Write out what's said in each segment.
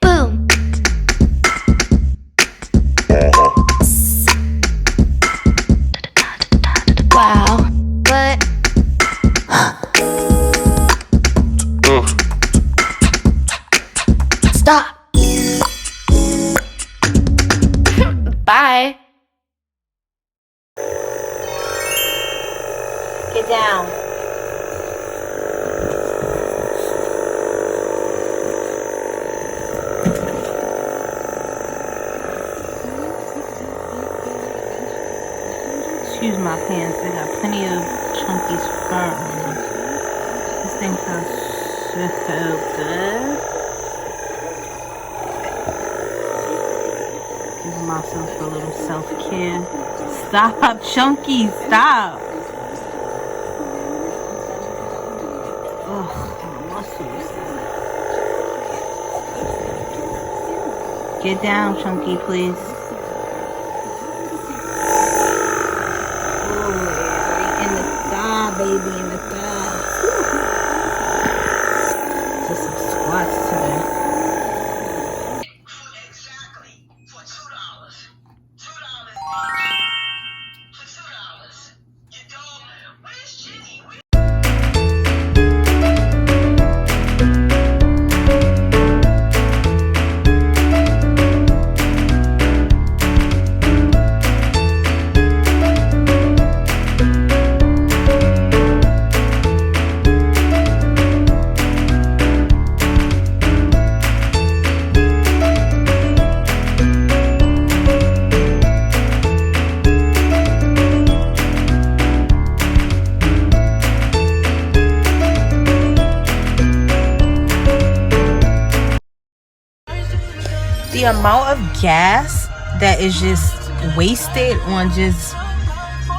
Boom. Wow. But stop. Bye. Get down. Excuse my pants, they got plenty of chunky fur on them. This thing feels so good. Give myself a little self-care. Stop, Chunky, stop. Ugh, my muscles. Get down, Chunky, please. Baby in the thigh. Just some squats today. Exactly. For $2. $2 for $2. You don't. Where's Jenny? The amount of gas that is just wasted on just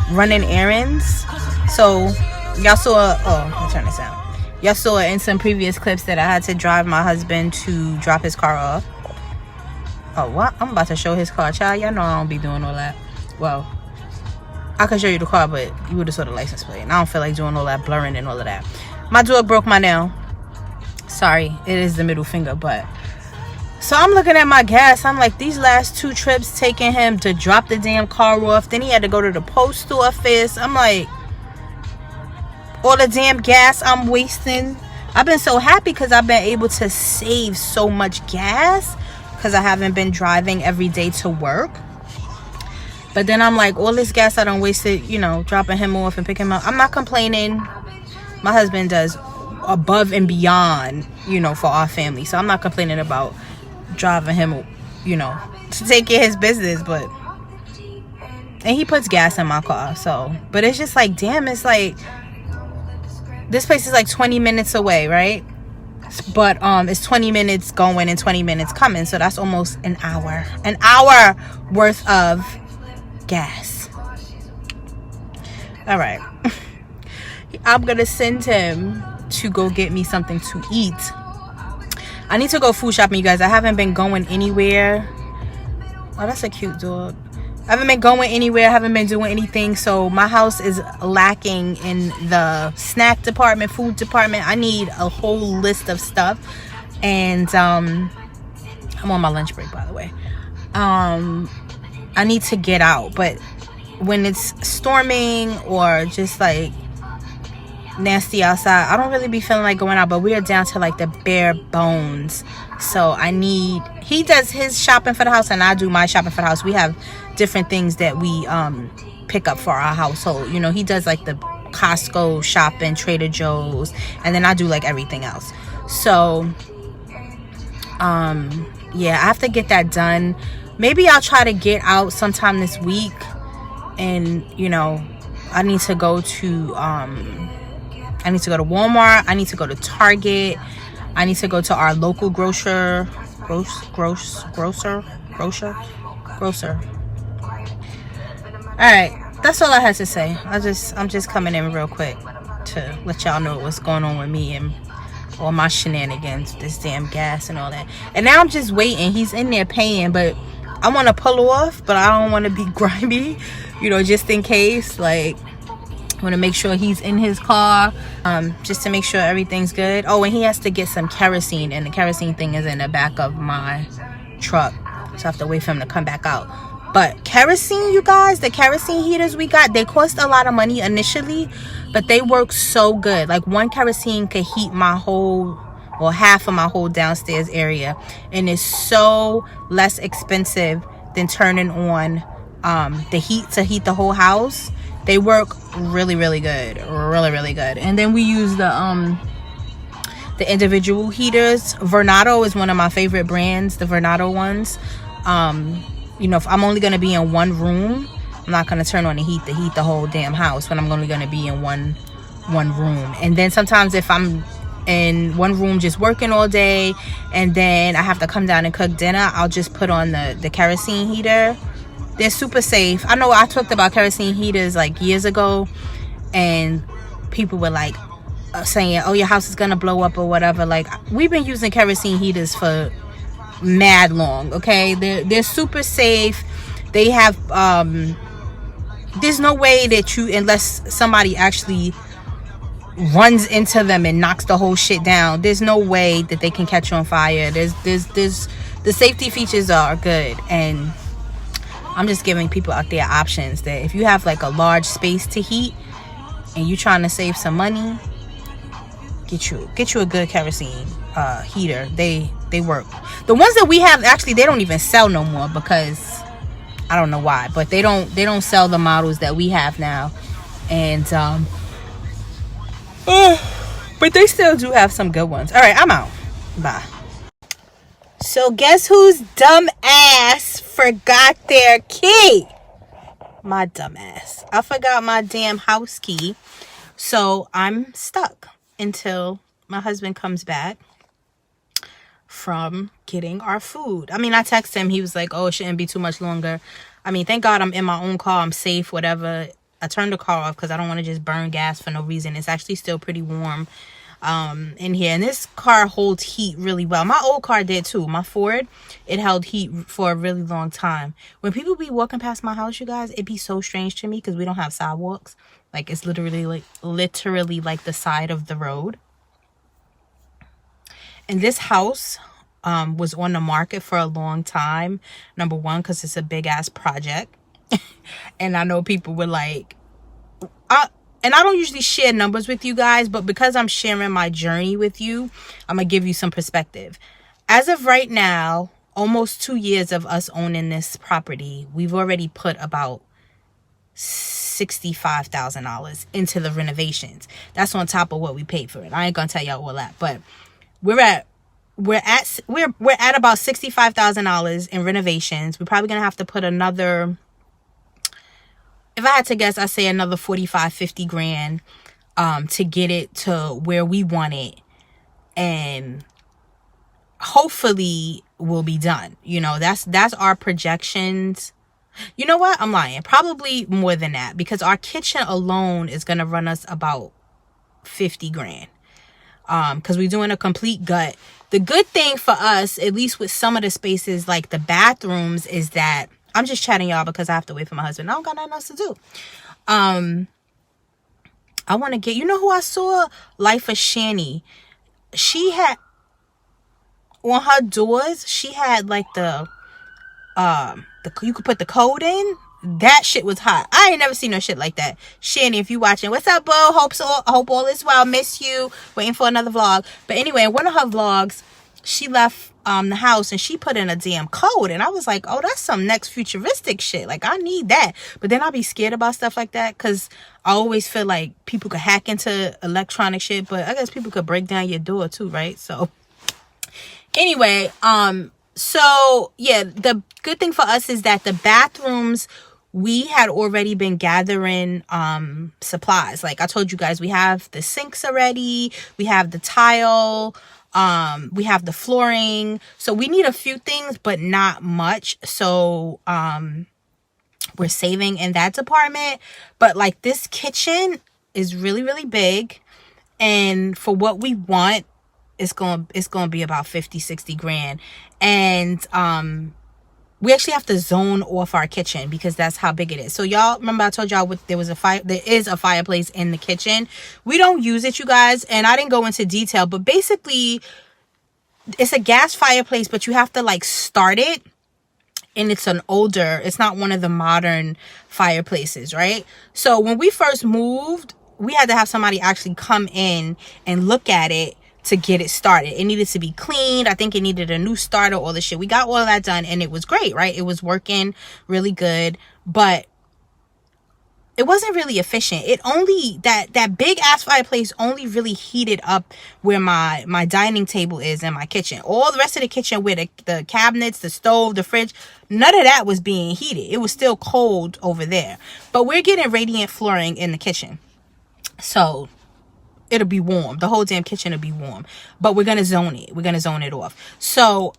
running errands. So y'all saw, let me turn this out. Y'all saw in some previous clips that I had to drive my husband to drop his car off. Oh, what? I'm about to show his car. Child, y'all know I don't be doing all that. Well, I could show you the car, but you would have saw the license plate. And I don't feel like doing all that blurring and all of that. My dog broke my nail. Sorry, it is the middle finger, but... So I'm looking at my gas. I'm like, these last 2 trips taking him to drop the damn car off. Then he had to go to the post office. I'm like, all the damn gas I'm wasting. I've been so happy because I've been able to save so much gas because I haven't been driving every day to work. But then I'm like, all this gas I done wasted, you know, dropping him off and picking him up. I'm not complaining. My husband does above and beyond, you know, for our family. So I'm not complaining about driving him, you know, to take care of his business. But and he puts gas in my car. So, but it's just like, damn, it's like this place is like 20 minutes away, right? But it's 20 minutes going and 20 minutes coming, so that's almost an hour worth of gas. All right. I'm gonna send him to go get me something to eat. I need to go food shopping, you guys. I haven't been going anywhere. Oh, that's a cute dog. I haven't been going anywhere. I haven't been doing anything. So my house is lacking in the snack department, food department. I need a whole list of stuff. And I'm on my lunch break, by the way. I need to get out. But when it's storming or just like nasty outside, I don't really be feeling like going out. But we are down to like the bare bones. So he does his shopping for the house and I do my shopping for the house. We have different things that we pick up for our household. You know, he does like the Costco shopping, Trader Joe's, and then I do like everything else. So yeah, I have to get that done. Maybe I'll try to get out sometime this week. And you know, I need to go to Walmart. I need to go to Target. I need to go to our local grocer. Alright, that's all I had to say. I'm just coming in real quick to let y'all know what's going on with me and all my shenanigans, this damn gas and all that. And now I'm just waiting. He's in there paying, but I want to pull off, but I don't want to be grimy, you know, just in case. Like, want to make sure he's in his car, just to make sure everything's good. Oh, and he has to get some kerosene, and the kerosene thing is in the back of my truck, so I have to wait for him to come back out. But kerosene, you guys, the kerosene heaters we got, they cost a lot of money initially, but they work so good. Like, one kerosene could heat my whole, well, half of my whole downstairs area, and it's so less expensive than turning on the heat to heat the whole house. They work really, really good, really good. And then we use the individual heaters. Vernado is one of my favorite brands, the Vernado ones. You know, if I'm only gonna be in one room, I'm not gonna turn on the heat to heat the whole damn house when I'm only gonna be in one room. And then sometimes if I'm in one room just working all day and then I have to come down and cook dinner, I'll just put on the kerosene heater. They're super safe. I know I talked about kerosene heaters like years ago, and people were like saying, oh, your house is gonna blow up or whatever. Like, we've been using kerosene heaters for mad long, okay? They're super safe. They have there's no way that you, unless somebody actually runs into them and knocks the whole shit down, there's no way that they can catch on fire. There's the safety features are good, and I'm just giving people out there options that if you have like a large space to heat and you're trying to save some money, get you a good kerosene heater. They work. The ones that we have, actually, they don't even sell no more because I don't know why, but they don't sell the models that we have now. And but they still do have some good ones. All right, I'm out. Bye. So guess whose dumb ass forgot their key? My dumb ass. I forgot my damn house key. So I'm stuck until my husband comes back from getting our food. I mean, I texted him. He was like, oh, it shouldn't be too much longer. I mean, thank God I'm in my own car. I'm safe, whatever. I turned the car off because I don't want to just burn gas for no reason. It's actually still pretty warm in here, and this car holds heat really well. My old car did too. My Ford, it held heat for a really long time. When people be walking past my house, you guys, it be so strange to me because we don't have sidewalks. Like, it's literally like the side of the road. And this house was on the market for a long time. Number one, because it's a big ass project. And I know people were like, and I don't usually share numbers with you guys, but because I'm sharing my journey with you, I'm going to give you some perspective. As of right now, almost 2 years of us owning this property, we've already put about $65,000 into the renovations. That's on top of what we paid for it. I ain't going to tell y'all all that, but we're at about $65,000 in renovations. We're probably going to have to put another, if I had to guess, I'd say another 45, 50 grand to get it to where we want it. And hopefully we'll be done. You know, that's our projections. You know what? I'm lying. Probably more than that, because our kitchen alone is going to run us about 50 grand. Because we're doing a complete gut. The good thing for us, at least with some of the spaces like the bathrooms, is that I'm just chatting y'all because I have to wait for my husband. I don't got nothing else to do. I want to get, you know who I saw? Life of Shani. She had, on her doors, she had like the you could put the code in. That shit was hot. I ain't never seen no shit like that. Shani, if you watching, what's up, boo? Hope all is well. Miss you. Waiting for another vlog. But anyway, in one of her vlogs, she left the house and she put in a damn code, and I was like, oh, that's some next futuristic shit. Like, I need that. But then I'll be scared about stuff like that because I always feel like people could hack into electronic shit, but I guess people could break down your door too, right? So anyway, so yeah, the good thing for us is that the bathrooms, we had already been gathering supplies. Like I told you guys, we have the sinks already, we have the tile, we have the flooring. So we need a few things, but not much. So we're saving in that department. But like, this kitchen is really, really big, and for what we want, it's gonna be about 50-60 grand. And we actually have to zone off our kitchen because that's how big it is. So y'all remember I told y'all there is a fireplace in the kitchen. We don't use it, you guys, and I didn't go into detail, but basically it's a gas fireplace, but you have to like start it, and it's not one of the modern fireplaces, right? So when we first moved, we had to have somebody actually come in and look at it to get it started. It needed to be cleaned. I think it needed a new starter, all the shit. We got all of that done, and it was great, right? It was working really good, but it wasn't really efficient. It only, that big ass fireplace only really heated up where my dining table is in my kitchen. All the rest of the kitchen, where the cabinets, the stove, the fridge, none of that was being heated. It was still cold over there. But we're getting radiant flooring in the kitchen, so it'll be warm. The whole damn kitchen will be warm. But we're gonna zone it. We're gonna zone it off. So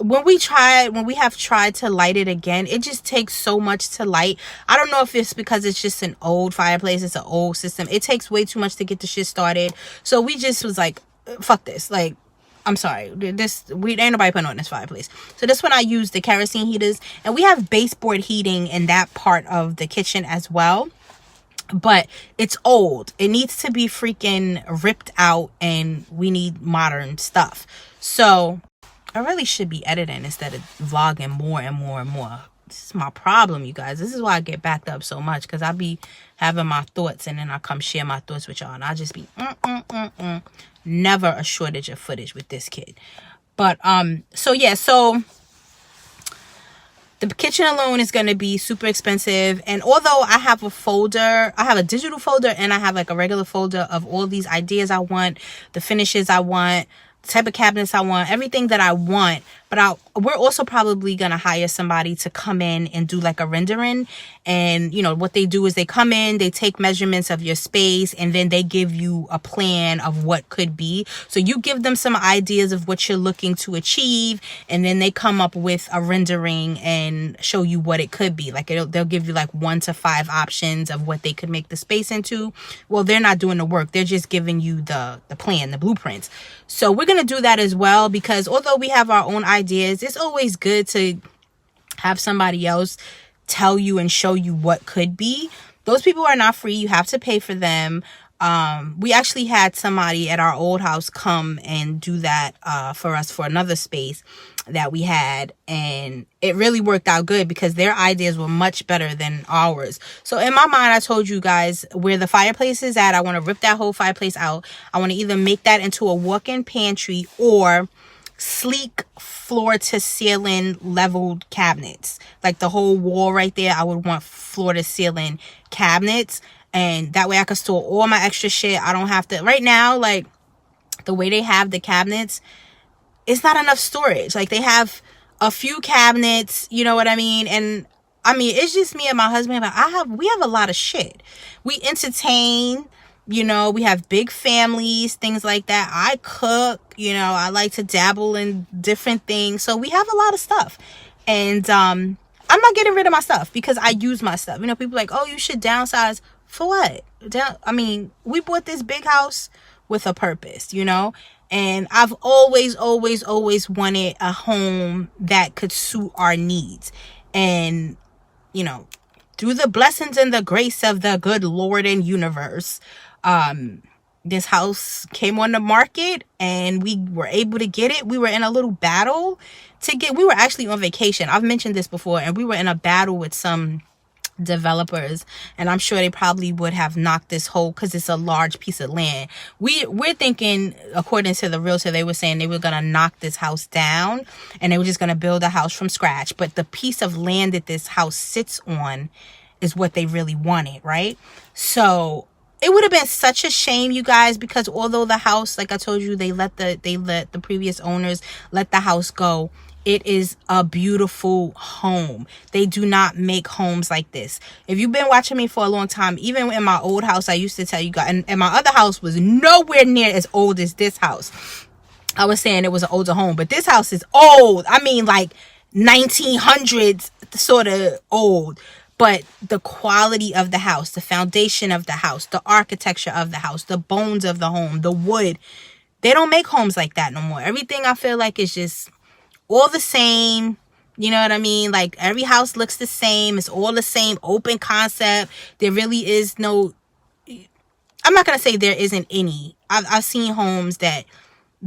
when we have tried to light it again, it just takes so much to light. I don't know if it's because it's just an old fireplace, it's an old system. It takes way too much to get the shit started. So we just was like, fuck this. Like, I'm sorry, we ain't nobody putting on this fireplace. So this one I use the kerosene heaters, and we have baseboard heating in that part of the kitchen as well. But it's old. It needs to be freaking ripped out, and we need modern stuff. So I really should be editing instead of vlogging more and more and more. This is my problem, you guys. This is why I get backed up so much, because I be having my thoughts, and then I come share my thoughts with y'all, and I just be never a shortage of footage with this kid. But so yeah, so the kitchen alone is going to be super expensive. And although I have a folder, I have a digital folder, and I have like a regular folder of all these ideas I want, the finishes I want, the type of cabinets I want, everything that I want. But we're also probably going to hire somebody to come in and do like a rendering. And, you know, what they do is they come in, they take measurements of your space, and then they give you a plan of what could be. So you give them some ideas of what you're looking to achieve, and then they come up with a rendering and show you what it could be. Like they'll give you like 1 to 5 options of what they could make the space into. Well, they're not doing the work. They're just giving you the plan, the blueprints. So we're going to do that as well, because although we have our own ideas, it's always good to have somebody else tell you and show you what could be. Those people are not free. You have to pay for them. We actually had somebody at our old house come and do that for us for another space that we had, and it really worked out good because their ideas were much better than ours. So in my mind, I told you guys where the fireplace is at, I want to rip that whole fireplace out. I want to either make that into a walk-in pantry or sleek floor to ceiling leveled cabinets. Like the whole wall right there, I would want floor to ceiling cabinets, and that way I could store all my extra shit. I don't have to, right now, like the way they have the cabinets, it's not enough storage. Like they have a few cabinets, you know what I mean? And I mean, it's just me and my husband, but we have a lot of shit. We entertain, you know, we have big families, things like that. I cook, you know, I like to dabble in different things. So we have a lot of stuff. And I'm not getting rid of my stuff because I use my stuff. You know, people are like, oh, you should downsize. For what? I mean, we bought this big house with a purpose, you know? And I've always wanted a home that could suit our needs. And, you know, through the blessings and the grace of the good Lord and universe, this house came on the market and we were able to get it. We were in a little battle we were actually on vacation. I've mentioned this before, and we were in a battle with some developers, and I'm sure they probably would have knocked this whole, because it's a large piece of land. We're thinking, according to the realtor, they were saying they were gonna knock this house down and they were just gonna build a house from scratch. But the piece of land that this house sits on is what they really wanted, right? So it would have been such a shame, you guys, because although the house, like I told you, they let the previous owners let the house go. It is a beautiful home. They do not make homes like this. If you've been watching me for a long time, even in my old house, I used to tell you guys, and my other house was nowhere near as old as this house. I was saying it was an older home, but this house is old. I mean, like 1900s sort of old. But the quality of the house, the foundation of the house, the architecture of the house, the bones of the home, the wood, they don't make homes like that no more. Everything I feel like is just all the same. You know what I mean? Like, every house looks the same. It's all the same open concept. There really is no, I'm not going to say there isn't any. I've seen homes that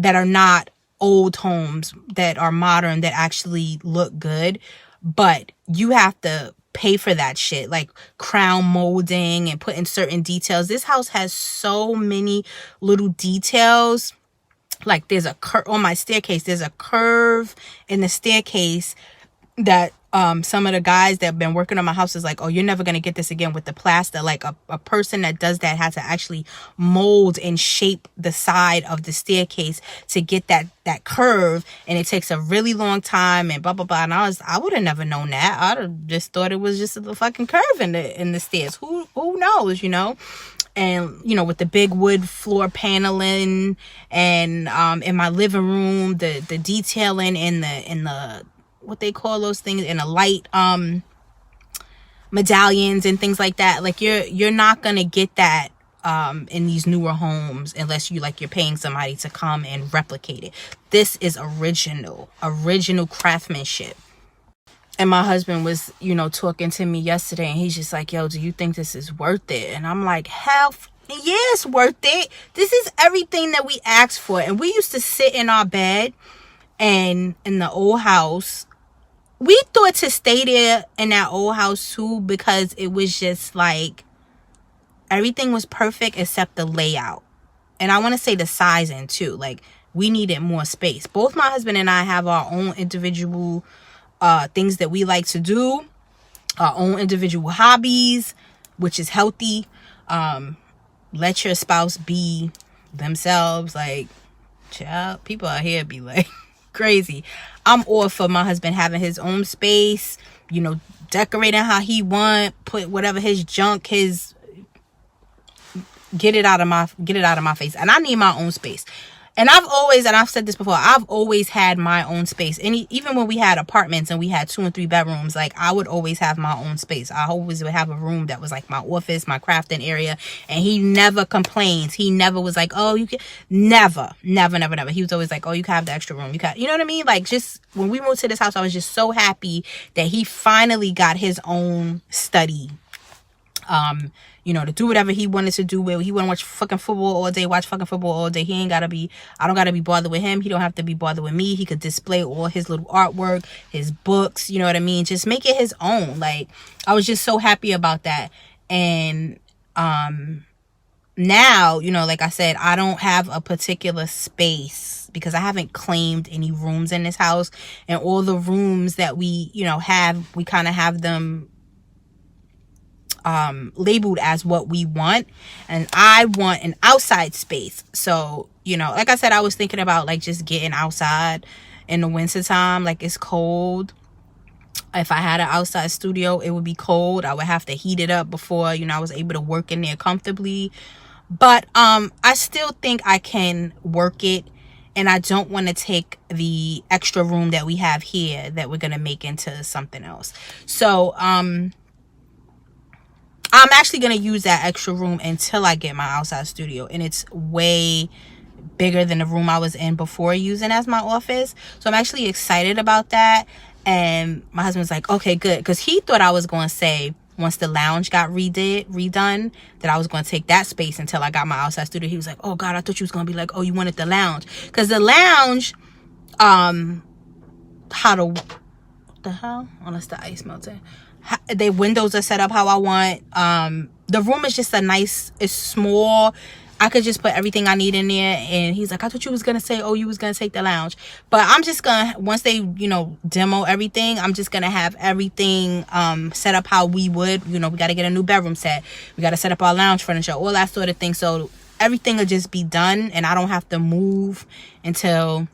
are not old homes, that are modern, that actually look good. But you have to pay for that shit, like crown molding and putting certain details. This house has so many little details. Like, there's a curve on my staircase. There's a curve in the staircase that some of the guys that have been working on my house is like, oh, you're never gonna get this again with the plaster. Like, a person that does that had to actually mold and shape the side of the staircase to get that curve, and it takes a really long time and blah blah blah. And I would have never known that. I'd have just thought it was just a fucking curve in the stairs. Who knows, you know? And, you know, with the big wood floor paneling, and in my living room, the detailing in the what they call those things, in the light medallions and things like that. Like, you're not gonna get that in these newer homes unless you're paying somebody to come and replicate it. This is original craftsmanship. And my husband was, you know, talking to me yesterday, and he's just like, yo, do you think this is worth it? And I'm like, hell yeah, it's worth it. This is everything that we asked for. And we used to sit in our bed, and in the old house, we thought to stay there in that old house too, because it was just like, everything was perfect except the layout. And I want to say the sizing too. Like, we needed more space. Both my husband and I have our own individual things that we like to do, our own individual hobbies, which is healthy. Let your spouse be themselves. Like, child, people out here be like crazy. I'm all for my husband having his own space, you know, decorating how he want, put whatever his junk, get it out of my face. And I need my own space. And I've said this before, I've always had my own space. And even when we had apartments and we had 2 and 3 bedrooms, like, I would always have my own space. I always would have a room that was like my office, my crafting area. And he never complains. He never was like, oh, you can, never. He was always like, oh, you can have the extra room. You know what I mean? Like, just when we moved to this house, I was just so happy that he finally got his own study. You know, to do whatever he wanted to do. Where he want to watch fucking football all day, I don't gotta be bothered with him. He don't have to be bothered with me. He could display all his little artwork, his books, you know what I mean? Just make it his own. Like, I was just so happy about that. And now, you know, like I said, I don't have a particular space because I haven't claimed any rooms in this house. And all the rooms that we, you know, have, we kind of have them labeled as what we want. And I want an outside space. So, you know, like I said, I was thinking about like just getting outside in the winter time. Like, it's cold. If I had an outside studio, it would be cold. I would have to heat it up before, you know, I was able to work in there comfortably. But I still think I can work it. And I don't want to take the extra room that we have here that we're going to make into something else. So I'm actually going to use that extra room until I get my outside studio. And it's way bigger than the room I was in before using as my office. So I'm actually excited about that. And my husband's like, okay, good. Because he thought I was going to say, once the lounge got redone, that I was going to take that space until I got my outside studio. He was like, oh, God, I thought you was going to be like, oh, you wanted the lounge. Because the lounge, what the hell? Oh, that's the ice melting. The windows are set up how I want. The room is just it's small. I could just put everything I need in there. And he's like, I thought you was gonna say, oh, you was gonna take the lounge. But I'm just gonna, once they, you know, demo everything, I'm just gonna have everything set up how we would. You know, we gotta get a new bedroom set, we gotta set up our lounge furniture, all that sort of thing. So everything will just be done, and I don't have to move until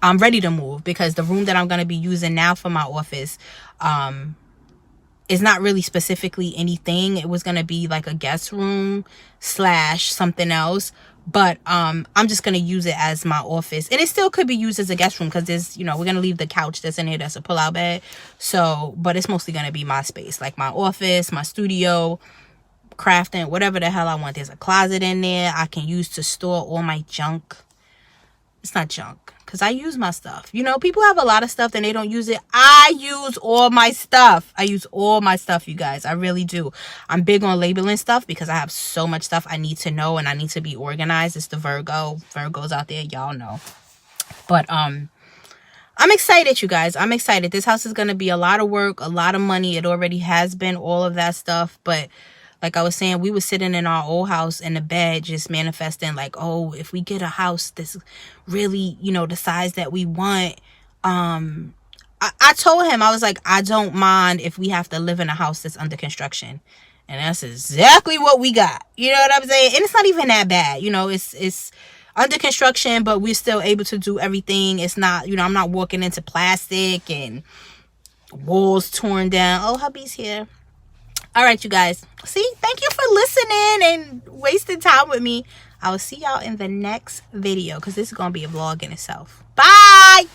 I'm ready to move. Because the room that I'm gonna be using now for my office is not really specifically anything. It was gonna be like a guest room / something else, but I'm just gonna use it as my office. And it still could be used as a guest room because there's, you know, we're gonna leave the couch that's in here, that's a pull-out bed. So, but it's mostly gonna be my space, like my office, my studio, crafting, whatever the hell I want. There's a closet in there I can use to store all my junk. It's not junk, because I use my stuff. You know, people have a lot of stuff and they don't use it. I use all my stuff. I use all my stuff, you guys. I really do. I'm big on labeling stuff because I have so much stuff I need to know and I need to be organized. It's the Virgos out there, y'all know. But I'm excited, you guys. I'm excited. This house is going to be a lot of work, a lot of money. It already has been, all of that stuff. But like I was saying, we were sitting in our old house in the bed just manifesting like, oh, if we get a house that's really, you know, the size that we want. I told him, I was like, I don't mind if we have to live in a house that's under construction. And that's exactly what we got. You know what I'm saying? And it's not even that bad. You know, it's under construction, but we're still able to do everything. It's not, you know, I'm not walking into plastic and walls torn down. Oh, hubby's here. All right, you guys. See, thank you for listening and wasting time with me. I will see y'all in the next video because this is going to be a vlog in itself. Bye.